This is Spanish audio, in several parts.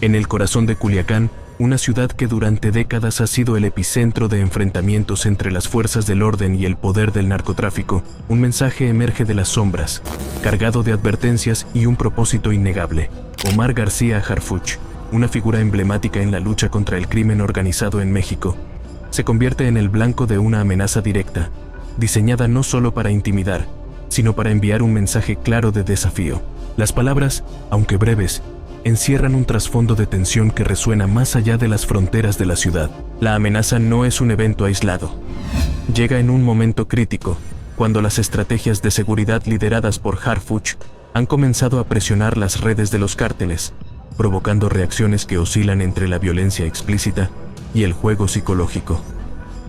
En el corazón de Culiacán, una ciudad que durante décadas ha sido el epicentro de enfrentamientos entre las fuerzas del orden y el poder del narcotráfico, un mensaje emerge de las sombras, cargado de advertencias y un propósito innegable. Omar García Harfuch, una figura emblemática en la lucha contra el crimen organizado en México, se convierte en el blanco de una amenaza directa, diseñada no solo para intimidar, sino para enviar un mensaje claro de desafío. Las palabras, aunque breves, encierran un trasfondo de tensión que resuena más allá de las fronteras de la ciudad. La amenaza no es un evento aislado. Llega en un momento crítico, cuando las estrategias de seguridad lideradas por Harfuch han comenzado a presionar las redes de los cárteles, provocando reacciones que oscilan entre la violencia explícita y el juego psicológico.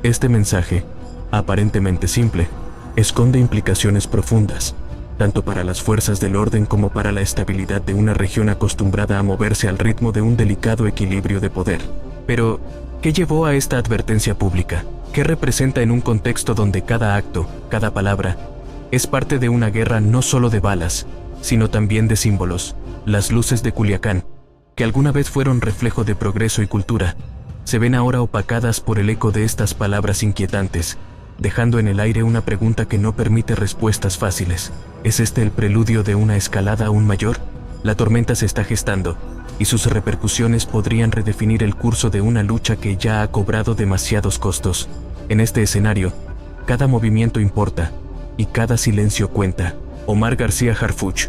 Este mensaje, aparentemente simple, esconde implicaciones profundas, tanto para las fuerzas del orden como para la estabilidad de una región acostumbrada a moverse al ritmo de un delicado equilibrio de poder. Pero, ¿qué llevó a esta advertencia pública? ¿Qué representa en un contexto donde cada acto, cada palabra, es parte de una guerra no solo de balas, sino también de símbolos? Las luces de Culiacán, que alguna vez fueron reflejo de progreso y cultura, se ven ahora opacadas por el eco de estas palabras inquietantes, dejando en el aire una pregunta que no permite respuestas fáciles. ¿Es este el preludio de una escalada aún mayor? La tormenta se está gestando, y sus repercusiones podrían redefinir el curso de una lucha que ya ha cobrado demasiados costos. En este escenario, cada movimiento importa, y cada silencio cuenta. Omar García Harfuch,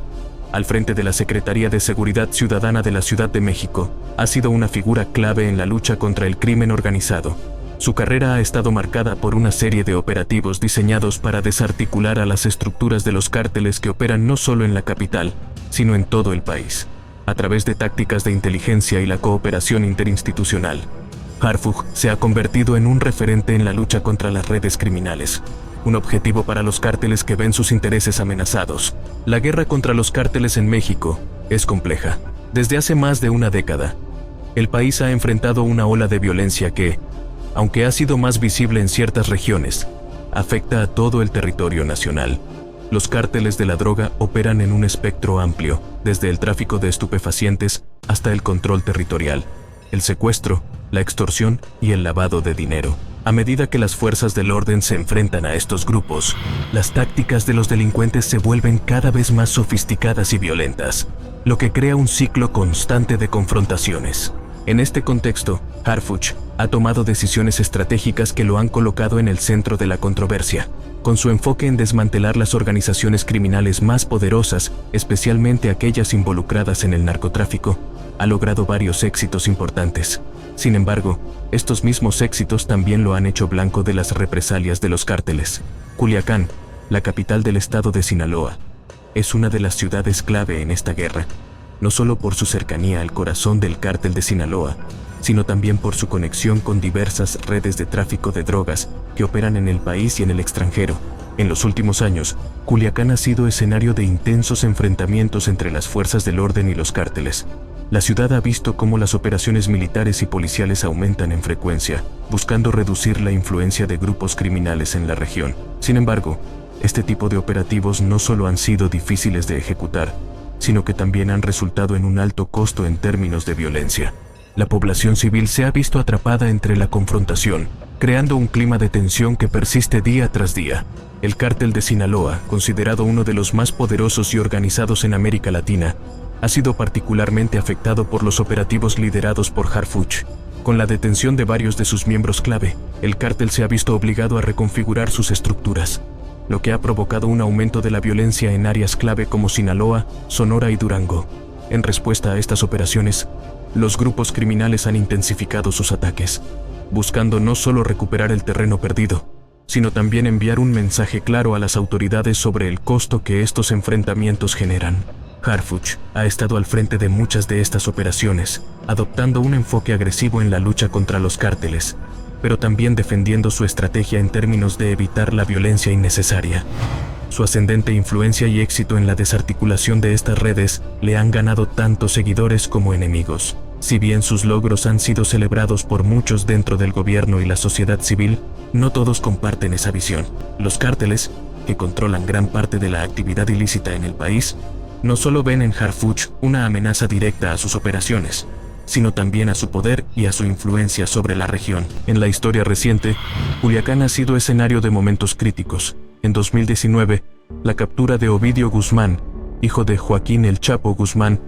al frente de la Secretaría de Seguridad Ciudadana de la Ciudad de México, ha sido una figura clave en la lucha contra el crimen organizado. Su carrera ha estado marcada por una serie de operativos diseñados para desarticular a las estructuras de los cárteles que operan no solo en la capital, sino en todo el país, a través de tácticas de inteligencia y la cooperación interinstitucional. Harfuch se ha convertido en un referente en la lucha contra las redes criminales, un objetivo para los cárteles que ven sus intereses amenazados. La guerra contra los cárteles en México es compleja. Desde hace más de una década, el país ha enfrentado una ola de violencia que, aunque ha sido más visible en ciertas regiones, afecta a todo el territorio nacional. Los cárteles de la droga operan en un espectro amplio, desde el tráfico de estupefacientes hasta el control territorial, el secuestro, la extorsión y el lavado de dinero. A medida que las fuerzas del orden se enfrentan a estos grupos, las tácticas de los delincuentes se vuelven cada vez más sofisticadas y violentas, lo que crea un ciclo constante de confrontaciones. En este contexto, Harfuch ha tomado decisiones estratégicas que lo han colocado en el centro de la controversia. Con su enfoque en desmantelar las organizaciones criminales más poderosas, especialmente aquellas involucradas en el narcotráfico, ha logrado varios éxitos importantes. Sin embargo, estos mismos éxitos también lo han hecho blanco de las represalias de los cárteles. Culiacán, la capital del estado de Sinaloa, es una de las ciudades clave en esta guerra, no solo por su cercanía al corazón del cártel de Sinaloa, sino también por su conexión con diversas redes de tráfico de drogas que operan en el país y en el extranjero. En los últimos años, Culiacán ha sido escenario de intensos enfrentamientos entre las fuerzas del orden y los cárteles. La ciudad ha visto cómo las operaciones militares y policiales aumentan en frecuencia, buscando reducir la influencia de grupos criminales en la región. Sin embargo, este tipo de operativos no solo han sido difíciles de ejecutar, sino que también han resultado en un alto costo en términos de violencia. La población civil se ha visto atrapada entre la confrontación, creando un clima de tensión que persiste día tras día. El cártel de Sinaloa, considerado uno de los más poderosos y organizados en América Latina, ha sido particularmente afectado por los operativos liderados por Harfuch. Con la detención de varios de sus miembros clave, el cártel se ha visto obligado a reconfigurar sus estructuras, lo que ha provocado un aumento de la violencia en áreas clave como Sinaloa, Sonora y Durango. En respuesta a estas operaciones, los grupos criminales han intensificado sus ataques, buscando no solo recuperar el terreno perdido, sino también enviar un mensaje claro a las autoridades sobre el costo que estos enfrentamientos generan. Harfuch ha estado al frente de muchas de estas operaciones, adoptando un enfoque agresivo en la lucha contra los cárteles, pero también defendiendo su estrategia en términos de evitar la violencia innecesaria. Su ascendente influencia y éxito en la desarticulación de estas redes le han ganado tanto seguidores como enemigos. Si bien sus logros han sido celebrados por muchos dentro del gobierno y la sociedad civil, no todos comparten esa visión. Los cárteles, que controlan gran parte de la actividad ilícita en el país, no solo ven en Harfuch una amenaza directa a sus operaciones, sino también a su poder y a su influencia sobre la región. En la historia reciente, Culiacán ha sido escenario de momentos críticos. En 2019, la captura de Ovidio Guzmán, hijo de Joaquín El Chapo Guzmán,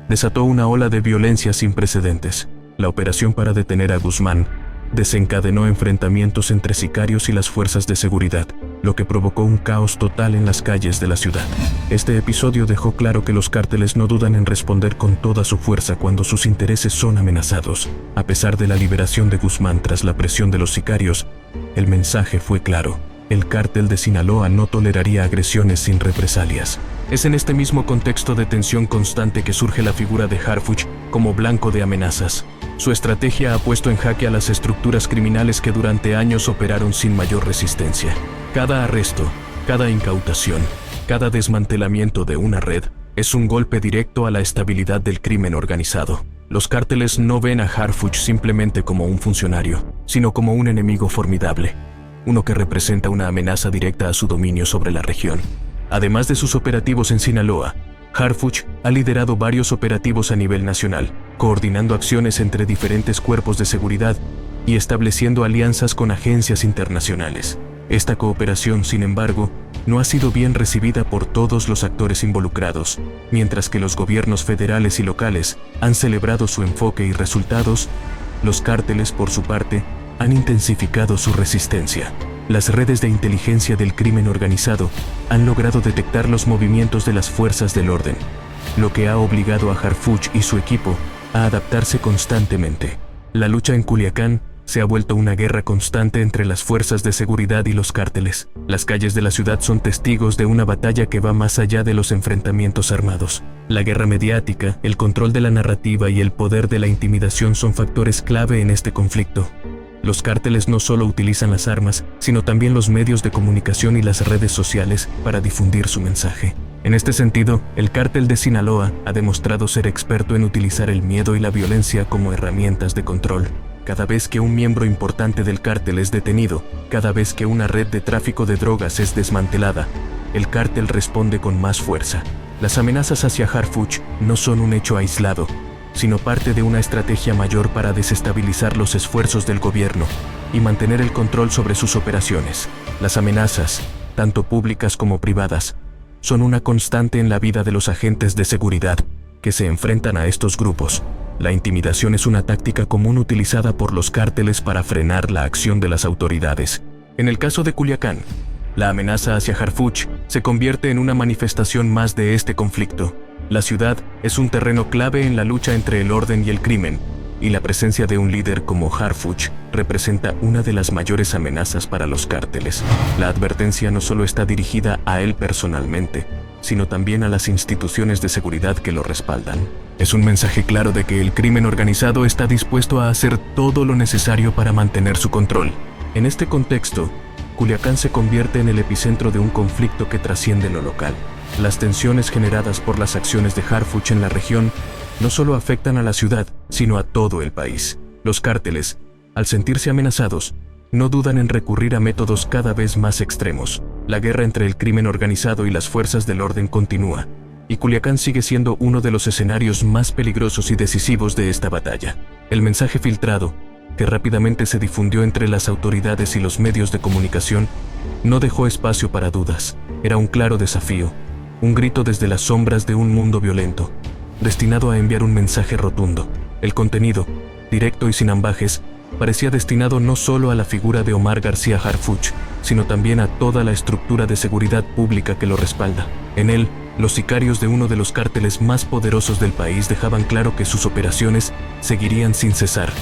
desató una ola de violencia sin precedentes. La operación para detener a Guzmán desencadenó enfrentamientos entre sicarios y las fuerzas de seguridad, lo que provocó un caos total en las calles de la ciudad. Este episodio dejó claro que los cárteles no dudan en responder con toda su fuerza cuando sus intereses son amenazados. A pesar de la liberación de Guzmán tras la presión de los sicarios, el mensaje fue claro: el cártel de Sinaloa no toleraría agresiones sin represalias. Es en este mismo contexto de tensión constante que surge la figura de Harfuch como blanco de amenazas. Su estrategia ha puesto en jaque a las estructuras criminales que durante años operaron sin mayor resistencia. Cada arresto, cada incautación, cada desmantelamiento de una red es un golpe directo a la estabilidad del crimen organizado. Los cárteles no ven a Harfuch simplemente como un funcionario, sino como un enemigo formidable, uno que representa una amenaza directa a su dominio sobre la región. Además de sus operativos en Sinaloa, Harfuch ha liderado varios operativos a nivel nacional, coordinando acciones entre diferentes cuerpos de seguridad y estableciendo alianzas con agencias internacionales. Esta cooperación, sin embargo, no ha sido bien recibida por todos los actores involucrados. Mientras que los gobiernos federales y locales han celebrado su enfoque y resultados, los cárteles, por su parte, han intensificado su resistencia. Las redes de inteligencia del crimen organizado han logrado detectar los movimientos de las fuerzas del orden, lo que ha obligado a Harfuch y su equipo a adaptarse constantemente. La lucha en Culiacán se ha vuelto una guerra constante entre las fuerzas de seguridad y los cárteles. Las calles de la ciudad son testigos de una batalla que va más allá de los enfrentamientos armados. La guerra mediática, el control de la narrativa y el poder de la intimidación son factores clave en este conflicto. Los cárteles no solo utilizan las armas, sino también los medios de comunicación y las redes sociales para difundir su mensaje. En este sentido, el cártel de Sinaloa ha demostrado ser experto en utilizar el miedo y la violencia como herramientas de control. Cada vez que un miembro importante del cártel es detenido, cada vez que una red de tráfico de drogas es desmantelada, el cártel responde con más fuerza. Las amenazas hacia Harfuch no son un hecho aislado, sino parte de una estrategia mayor para desestabilizar los esfuerzos del gobierno y mantener el control sobre sus operaciones. Las amenazas, tanto públicas como privadas, son una constante en la vida de los agentes de seguridad que se enfrentan a estos grupos. La intimidación es una táctica común utilizada por los cárteles para frenar la acción de las autoridades. En el caso de Culiacán, la amenaza hacia Harfuch se convierte en una manifestación más de este conflicto. La ciudad es un terreno clave en la lucha entre el orden y el crimen, y la presencia de un líder como Harfuch representa una de las mayores amenazas para los cárteles. La advertencia no solo está dirigida a él personalmente, sino también a las instituciones de seguridad que lo respaldan. Es un mensaje claro de que el crimen organizado está dispuesto a hacer todo lo necesario para mantener su control. En este contexto, Culiacán se convierte en el epicentro de un conflicto que trasciende lo local. Las tensiones generadas por las acciones de Harfuch en la región no solo afectan a la ciudad, sino a todo el país. Los cárteles, al sentirse amenazados, no dudan en recurrir a métodos cada vez más extremos. La guerra entre el crimen organizado y las fuerzas del orden continúa, y Culiacán sigue siendo uno de los escenarios más peligrosos y decisivos de esta batalla. El mensaje filtrado, que rápidamente se difundió entre las autoridades y los medios de comunicación, no dejó espacio para dudas. Era un claro desafío, un grito desde las sombras de un mundo violento, destinado a enviar un mensaje rotundo. El contenido, directo y sin ambajes, parecía destinado no solo a la figura de Omar García Harfuch, sino también a toda la estructura de seguridad pública que lo respalda. En él, los sicarios de uno de los cárteles más poderosos del país dejaban claro que sus operaciones seguirían sin cesar,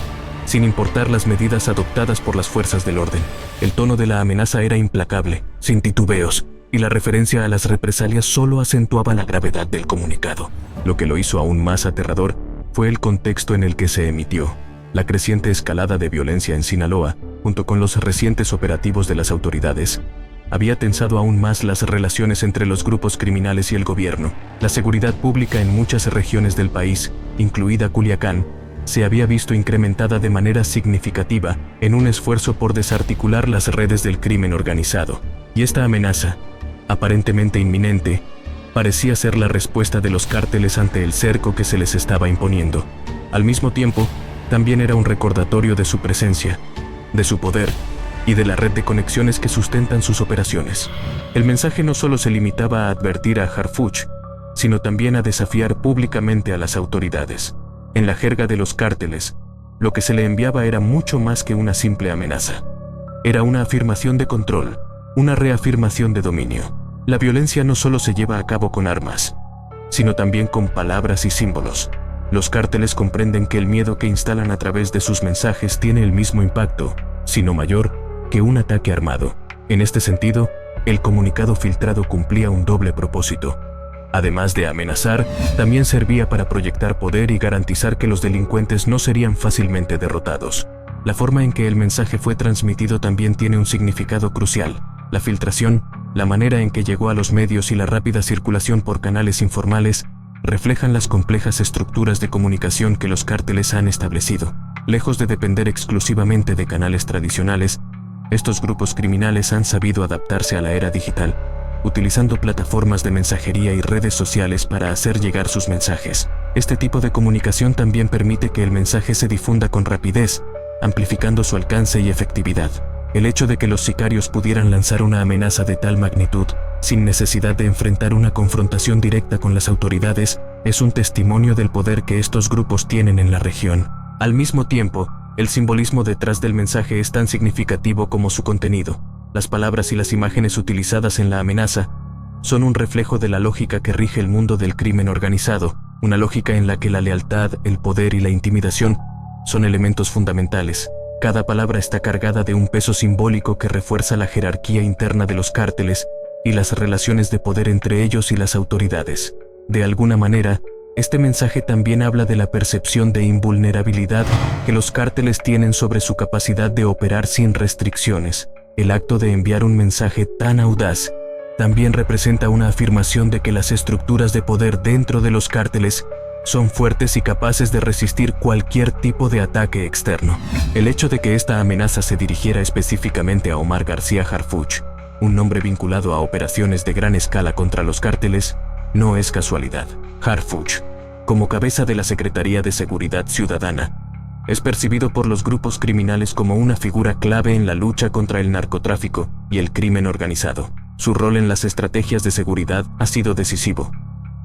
sin importar las medidas adoptadas por las fuerzas del orden. El tono de la amenaza era implacable, sin titubeos, y la referencia a las represalias solo acentuaba la gravedad del comunicado. Lo que lo hizo aún más aterrador fue el contexto en el que se emitió. La creciente escalada de violencia en Sinaloa, junto con los recientes operativos de las autoridades, había tensado aún más las relaciones entre los grupos criminales y el gobierno. La seguridad pública en muchas regiones del país, incluida Culiacán, se había visto incrementada de manera significativa en un esfuerzo por desarticular las redes del crimen organizado. Y esta amenaza, aparentemente inminente, parecía ser la respuesta de los cárteles ante el cerco que se les estaba imponiendo. Al mismo tiempo, también era un recordatorio de su presencia, de su poder y de la red de conexiones que sustentan sus operaciones. El mensaje no solo se limitaba a advertir a Harfuch, sino también a desafiar públicamente a las autoridades. En la jerga de los cárteles, lo que se le enviaba era mucho más que una simple amenaza. Era una afirmación de control, una reafirmación de dominio. La violencia no solo se lleva a cabo con armas, sino también con palabras y símbolos. Los cárteles comprenden que el miedo que instalan a través de sus mensajes tiene el mismo impacto, si no mayor, que un ataque armado. En este sentido, el comunicado filtrado cumplía un doble propósito. Además de amenazar, también servía para proyectar poder y garantizar que los delincuentes no serían fácilmente derrotados. La forma en que el mensaje fue transmitido también tiene un significado crucial. La filtración, la manera en que llegó a los medios y la rápida circulación por canales informales reflejan las complejas estructuras de comunicación que los cárteles han establecido. Lejos de depender exclusivamente de canales tradicionales, estos grupos criminales han sabido adaptarse a la era digital, utilizando plataformas de mensajería y redes sociales para hacer llegar sus mensajes. Este tipo de comunicación también permite que el mensaje se difunda con rapidez, amplificando su alcance y efectividad. El hecho de que los sicarios pudieran lanzar una amenaza de tal magnitud, sin necesidad de enfrentar una confrontación directa con las autoridades, es un testimonio del poder que estos grupos tienen en la región. Al mismo tiempo, el simbolismo detrás del mensaje es tan significativo como su contenido. Las palabras y las imágenes utilizadas en la amenaza son un reflejo de la lógica que rige el mundo del crimen organizado, una lógica en la que la lealtad, el poder y la intimidación son elementos fundamentales. Cada palabra está cargada de un peso simbólico que refuerza la jerarquía interna de los cárteles y las relaciones de poder entre ellos y las autoridades. De alguna manera, este mensaje también habla de la percepción de invulnerabilidad que los cárteles tienen sobre su capacidad de operar sin restricciones. El acto de enviar un mensaje tan audaz también representa una afirmación de que las estructuras de poder dentro de los cárteles son fuertes y capaces de resistir cualquier tipo de ataque externo. El hecho de que esta amenaza se dirigiera específicamente a Omar García Harfuch, un nombre vinculado a operaciones de gran escala contra los cárteles, no es casualidad. Harfuch, como cabeza de la Secretaría de Seguridad Ciudadana, es percibido por los grupos criminales como una figura clave en la lucha contra el narcotráfico y el crimen organizado. Su rol en las estrategias de seguridad ha sido decisivo,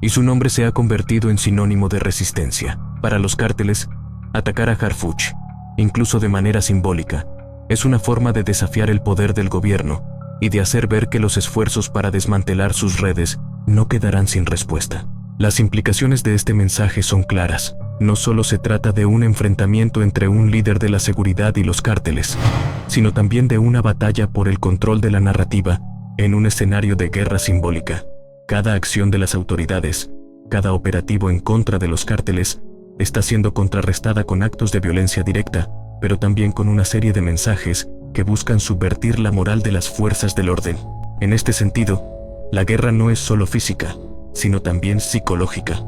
y su nombre se ha convertido en sinónimo de resistencia. Para los cárteles, atacar a Harfuch, incluso de manera simbólica, es una forma de desafiar el poder del gobierno y de hacer ver que los esfuerzos para desmantelar sus redes no quedarán sin respuesta. Las implicaciones de este mensaje son claras. No solo se trata de un enfrentamiento entre un líder de la seguridad y los cárteles, sino también de una batalla por el control de la narrativa en un escenario de guerra simbólica. Cada acción de las autoridades, cada operativo en contra de los cárteles, está siendo contrarrestada con actos de violencia directa, pero también con una serie de mensajes que buscan subvertir la moral de las fuerzas del orden. En este sentido, la guerra no es solo física, sino también psicológica.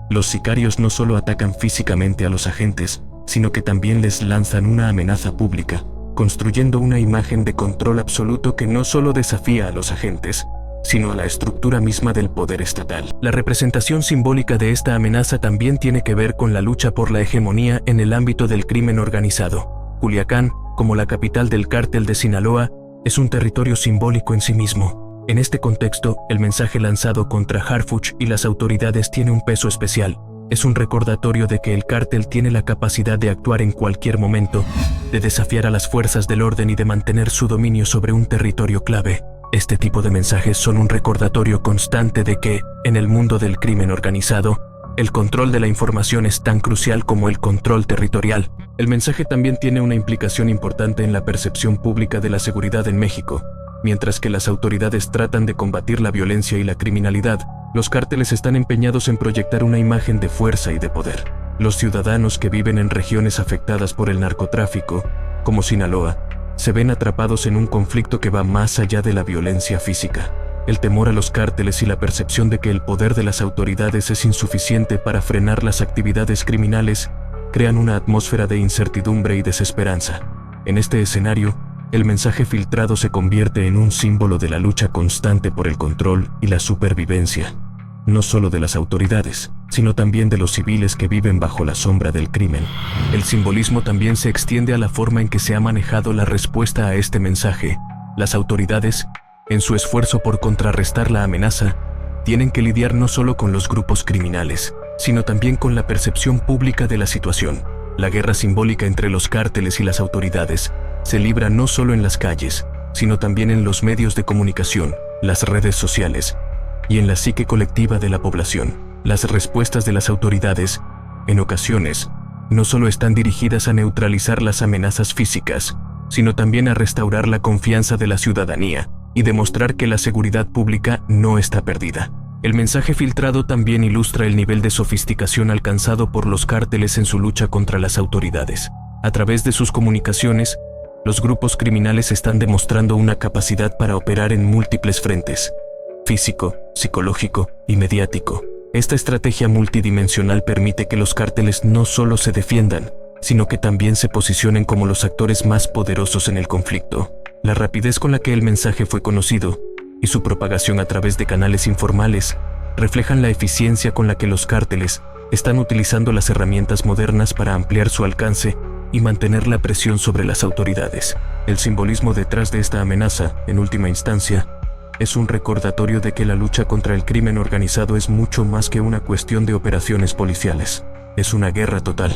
Los sicarios no solo atacan físicamente a los agentes, sino que también les lanzan una amenaza pública, construyendo una imagen de control absoluto que no solo desafía a los agentes, sino a la estructura misma del poder estatal. La representación simbólica de esta amenaza también tiene que ver con la lucha por la hegemonía en el ámbito del crimen organizado. Culiacán, como la capital del cártel de Sinaloa, es un territorio simbólico en sí mismo. En este contexto, el mensaje lanzado contra Harfuch y las autoridades tiene un peso especial. Es un recordatorio de que el cártel tiene la capacidad de actuar en cualquier momento, de desafiar a las fuerzas del orden y de mantener su dominio sobre un territorio clave. Este tipo de mensajes son un recordatorio constante de que, en el mundo del crimen organizado, el control de la información es tan crucial como el control territorial. El mensaje también tiene una implicación importante en la percepción pública de la seguridad en México. Mientras que las autoridades tratan de combatir la violencia y la criminalidad, los cárteles están empeñados en proyectar una imagen de fuerza y de poder. Los ciudadanos que viven en regiones afectadas por el narcotráfico, como Sinaloa, se ven atrapados en un conflicto que va más allá de la violencia física. El temor a los cárteles y la percepción de que el poder de las autoridades es insuficiente para frenar las actividades criminales crean una atmósfera de incertidumbre y desesperanza. En este escenario, el mensaje filtrado se convierte en un símbolo de la lucha constante por el control y la supervivencia. no solo de las autoridades, sino también de los civiles que viven bajo la sombra del crimen. El simbolismo también se extiende a la forma en que se ha manejado la respuesta a este mensaje. Las autoridades, en su esfuerzo por contrarrestar la amenaza, tienen que lidiar no solo con los grupos criminales, sino también con la percepción pública de la situación. La guerra simbólica entre los cárteles y las autoridades se libra no solo en las calles, sino también en los medios de comunicación, las redes sociales y en la psique colectiva de la población. Las respuestas de las autoridades, en ocasiones, no solo están dirigidas a neutralizar las amenazas físicas, sino también a restaurar la confianza de la ciudadanía y demostrar que la seguridad pública no está perdida. El mensaje filtrado también ilustra el nivel de sofisticación alcanzado por los cárteles en su lucha contra las autoridades. A través de sus comunicaciones, los grupos criminales están demostrando una capacidad para operar en múltiples frentes: físico, psicológico y mediático. Esta estrategia multidimensional permite que los cárteles no solo se defiendan, sino que también se posicionen como los actores más poderosos en el conflicto. La rapidez con la que el mensaje fue conocido y su propagación a través de canales informales reflejan la eficiencia con la que los cárteles están utilizando las herramientas modernas para ampliar su alcance y mantener la presión sobre las autoridades. El simbolismo detrás de esta amenaza, en última instancia, es un recordatorio de que la lucha contra el crimen organizado es mucho más que una cuestión de operaciones policiales. Es una guerra total,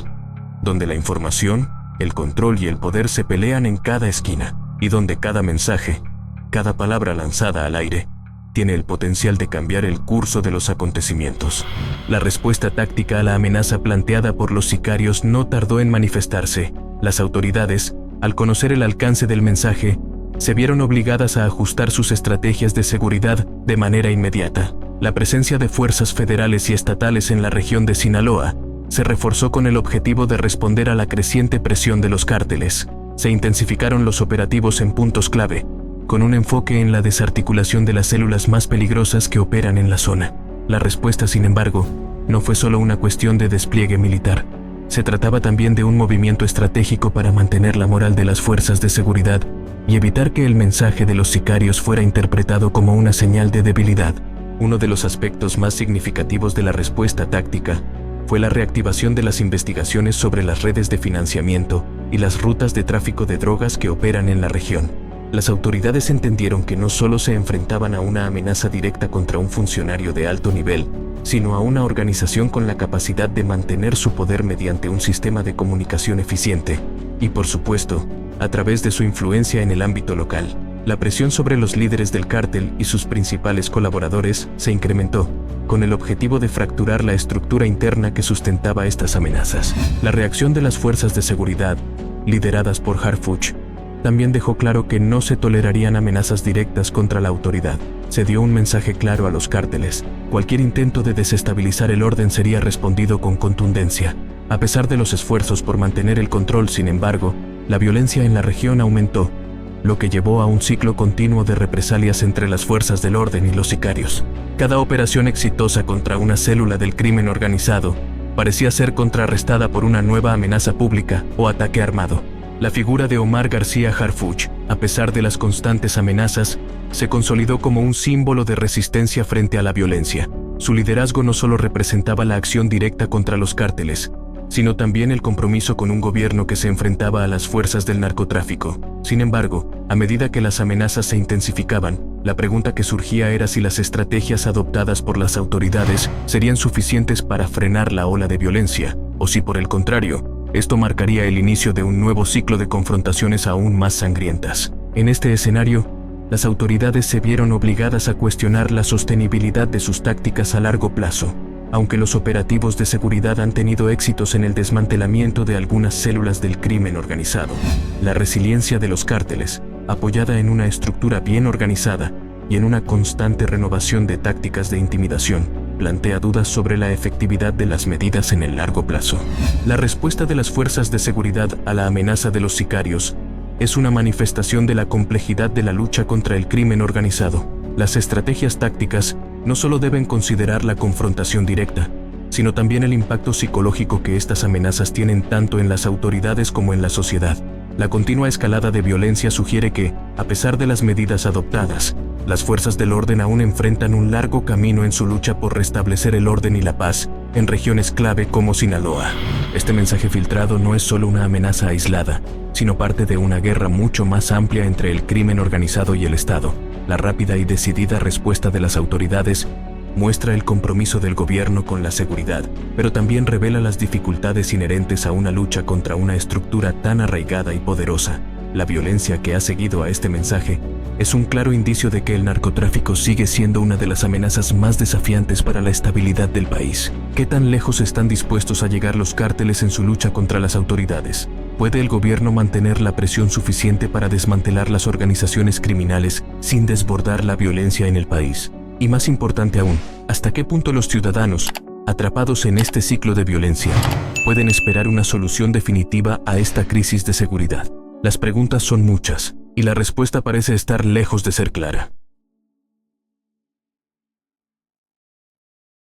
donde la información, el control y el poder se pelean en cada esquina, y donde cada mensaje, cada palabra lanzada al aire, tiene el potencial de cambiar el curso de los acontecimientos. La respuesta táctica a la amenaza planteada por los sicarios no tardó en manifestarse. Las autoridades, al conocer el alcance del mensaje, se vieron obligadas a ajustar sus estrategias de seguridad de manera inmediata. La presencia de fuerzas federales y estatales en la región de Sinaloa se reforzó con el objetivo de responder a la creciente presión de los cárteles. Se intensificaron los operativos en puntos clave, con un enfoque en la desarticulación de las células más peligrosas que operan en la zona. La respuesta, sin embargo, no fue solo una cuestión de despliegue militar. Se trataba también de un movimiento estratégico para mantener la moral de las fuerzas de seguridad y evitar que el mensaje de los sicarios fuera interpretado como una señal de debilidad. Uno de los aspectos más significativos de la respuesta táctica fue la reactivación de las investigaciones sobre las redes de financiamiento y las rutas de tráfico de drogas que operan en la región. Las autoridades entendieron que no solo se enfrentaban a una amenaza directa contra un funcionario de alto nivel, sino a una organización con la capacidad de mantener su poder mediante un sistema de comunicación eficiente, y por supuesto, a través de su influencia en el ámbito local. La presión sobre los líderes del cártel y sus principales colaboradores se incrementó, con el objetivo de fracturar la estructura interna que sustentaba estas amenazas. La reacción de las fuerzas de seguridad, lideradas por Harfuch, también dejó claro que no se tolerarían amenazas directas contra la autoridad. Se dio un mensaje claro a los cárteles: cualquier intento de desestabilizar el orden sería respondido con contundencia. A pesar de los esfuerzos por mantener el control, sin embargo, la violencia en la región aumentó, lo que llevó a un ciclo continuo de represalias entre las fuerzas del orden y los sicarios. Cada operación exitosa contra una célula del crimen organizado parecía ser contrarrestada por una nueva amenaza pública o ataque armado. La figura de Omar García Harfuch, a pesar de las constantes amenazas, se consolidó como un símbolo de resistencia frente a la violencia. Su liderazgo no solo representaba la acción directa contra los cárteles, sino también el compromiso con un gobierno que se enfrentaba a las fuerzas del narcotráfico. Sin embargo, a medida que las amenazas se intensificaban, la pregunta que surgía era si las estrategias adoptadas por las autoridades serían suficientes para frenar la ola de violencia, o si por el contrario, esto marcaría el inicio de un nuevo ciclo de confrontaciones aún más sangrientas. En este escenario, las autoridades se vieron obligadas a cuestionar la sostenibilidad de sus tácticas a largo plazo. Aunque los operativos de seguridad han tenido éxitos en el desmantelamiento de algunas células del crimen organizado, la resiliencia de los cárteles, apoyada en una estructura bien organizada y en una constante renovación de tácticas de intimidación, plantea dudas sobre la efectividad de las medidas en el largo plazo. La respuesta de las fuerzas de seguridad a la amenaza de los sicarios es una manifestación de la complejidad de la lucha contra el crimen organizado. Las estrategias tácticas no solo deben considerar la confrontación directa, sino también el impacto psicológico que estas amenazas tienen tanto en las autoridades como en la sociedad. La continua escalada de violencia sugiere que, A pesar de las medidas adoptadas, las fuerzas del orden aún enfrentan un largo camino en su lucha por restablecer el orden y la paz en regiones clave como Sinaloa. Este mensaje filtrado no es solo una amenaza aislada, sino parte de una guerra mucho más amplia entre el crimen organizado y el Estado. La rápida y decidida respuesta de las autoridades muestra el compromiso del gobierno con la seguridad, pero también revela las dificultades inherentes a una lucha contra una estructura tan arraigada y poderosa. La violencia que ha seguido a este mensaje es un claro indicio de que el narcotráfico sigue siendo una de las amenazas más desafiantes para la estabilidad del país. ¿Qué tan lejos están dispuestos a llegar los cárteles en su lucha contra las autoridades? ¿Puede el gobierno mantener la presión suficiente para desmantelar las organizaciones criminales sin desbordar la violencia en el país? Y más importante aún, ¿hasta qué punto los ciudadanos, atrapados en este ciclo de violencia, pueden esperar una solución definitiva a esta crisis de seguridad? Las preguntas son muchas, y la respuesta parece estar lejos de ser clara.